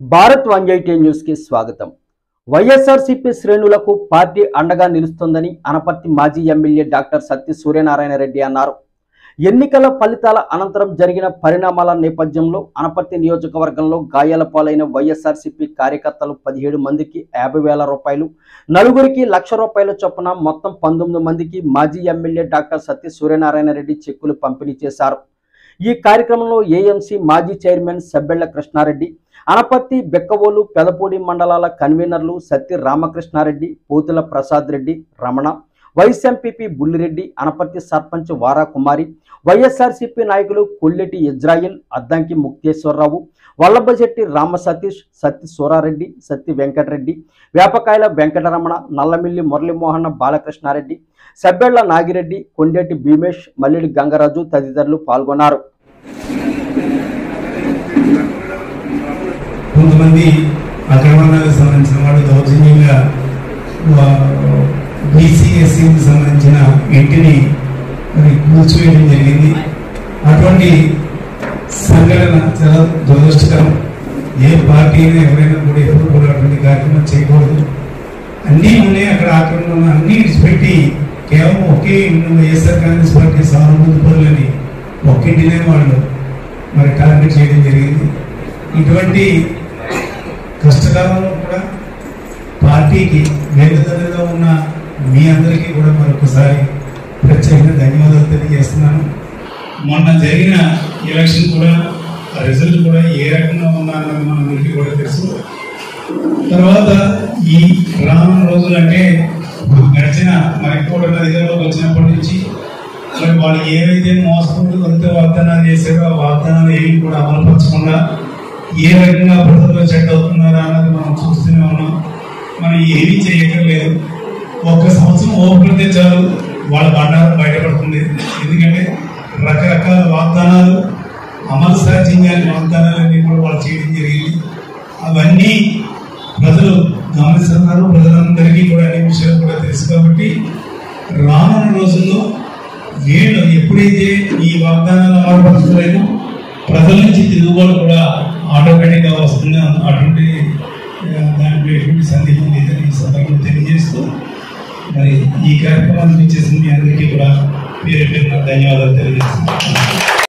Bharat 180 news కి స్వాగతం। వైఎస్ఆర్సీపీ శ్రేణులకు పార్టీ అండగా నిలుస్తుందని అనపర్తి మాజీ ఎమ్మెల్యే డాక్టర్ సత్తి సూర్యనారాయణ రెడ్డి అన్నారు। ఎన్నికల ఫలితాల అనంతరం జరిగిన పరిణామాల నేపథ్యంలో అనపర్తి నియోజకవర్గంలో గాయాల పాలైన వైఎస్ఆర్సీపీ కార్యకర్తలు 17 మందికి 50,000 రూపాయలు, నలుగురికి ₹1,00,000 చొప్పున మొత్తం 19 మందికి మాజీ ఎమ్మెల్యే డాక్టర్ సత్తి సూర్యనారాయణ రెడ్డి చెక్కులు పంపిణీ చేశారు। ఈ కార్యక్రమంలో ఏఎంసీ మాజీ చైర్మన్ సబ్బెళ్ల కృష్ణారెడ్డి, అనపర్తి, బెక్కవోలు, పెదపూడి మండలాల కన్వీనర్లు సత్తి రామకృష్ణారెడ్డి, పోతుల ప్రసాద్ రెడ్డి, రమణ, వైస్ ఎంపీపీ బుల్లిరెడ్డి, అనపర్తి సర్పంచ్ వారా కుమారి, వైఎస్ఆర్సీపీ నాయకులు కొల్లెటి ఇజ్రాయిల్, అద్దంకి ముక్తేశ్వరరావు, వల్లభశెట్టి రామ సతీష్, సత్తి సూరారెడ్డి, సత్తి వెంకటరెడ్డి, వేపకాయల వెంకటరమణ, నల్లమిల్లి మురళీమోహన్ బాలకృష్ణారెడ్డి, సబ్బెళ్ల నాగిరెడ్డి, కొండేటి భీమేష్, మల్లిడి గంగరాజు తదితరులు పాల్గొన్నారు। కొంతమంది అక్రమాలకు సంబంధించిన వాళ్ళు దౌర్జన్యంగా బీసీ ఎస్సీకి సంబంధించిన ఇంటిని కూల్చివేయడం జరిగింది। అటువంటి సంఘటన చాలా దురదృష్టకరం। ఏ పార్టీ అయినా ఎవరైనా కూడా ఎప్పుడు కూడా అటువంటి కార్యక్రమం చేయకూడదు। అన్నీ ఉన్నాయి, అక్కడ ఆక్రమణ అన్నీ విడిచిపెట్టి కేవలం ఒకే వైఎస్ఆర్ కాంగ్రెస్ పార్టీ సానుభూతి పనులని ఒక్కింటినే వాళ్ళు మరి టార్గెట్ చేయడం జరిగింది। ఇటువంటి కష్టకాలంలో కూడా పార్టీకి వేదికగా ఉన్న మీ అందరికీ కూడా మరొకసారి ప్రత్యేకంగా ధన్యవాదాలు తెలియజేస్తున్నాను। మొన్న జరిగిన ఎలక్షన్ కూడా రిజల్ట్ కూడా ఏ రకంగా ఉన్నారన్నది మనందరికీ కూడా తెలుసు। తర్వాత ఈ రానున్న రోజులంటే గడిచిన మరి కూడా అధికారంలోకి వచ్చినప్పటి నుంచి మరి వాళ్ళు ఏవైతే మోసపోతూ వాగ్దానాలు చేశారో ఆ వాగ్దానాలు ఏమి కూడా అమలుపరచకుండా ఏ రకంగా ప్రజల్లో చెడ్డ అవుతున్నారా అన్నది మనం చూస్తూనే ఉన్నాం। మనం ఏమీ చేయక్కర్లేదు, ఒక్క సంవత్సరం ఓపికతే చాలు వాళ్ళ బండారం బయటపడుతుంది। ఎందుకంటే రకరకాల వాగ్దానాలు అమలు సాధ్యం వాగ్దానాలన్నీ కూడా వాళ్ళు చేయడం జరిగింది। అవన్నీ ప్రజలు గమనిస్తున్నారు, ప్రజలందరికీ కూడా అన్ని విషయాలు కూడా తెలుసు। కాబట్టి రానున్న రోజుల్లో వీళ్ళు ఎప్పుడైతే ఈ వాగ్దానాలు అమలుపరచలేదో ప్రజల నుంచి తిరుగుబాటు కూడా ఆటోమేటిక్గా వస్తుంది। అటువంటి దాంట్లో ఎటువంటి సందేహం లేదని ఈ సందర్భంగా తెలియజేస్తూ మరి ఈ కార్యక్రమాన్ని చేసిన మీ అందరికీ కూడా పేరు ధన్యవాదాలు తెలియజేస్తున్నాను।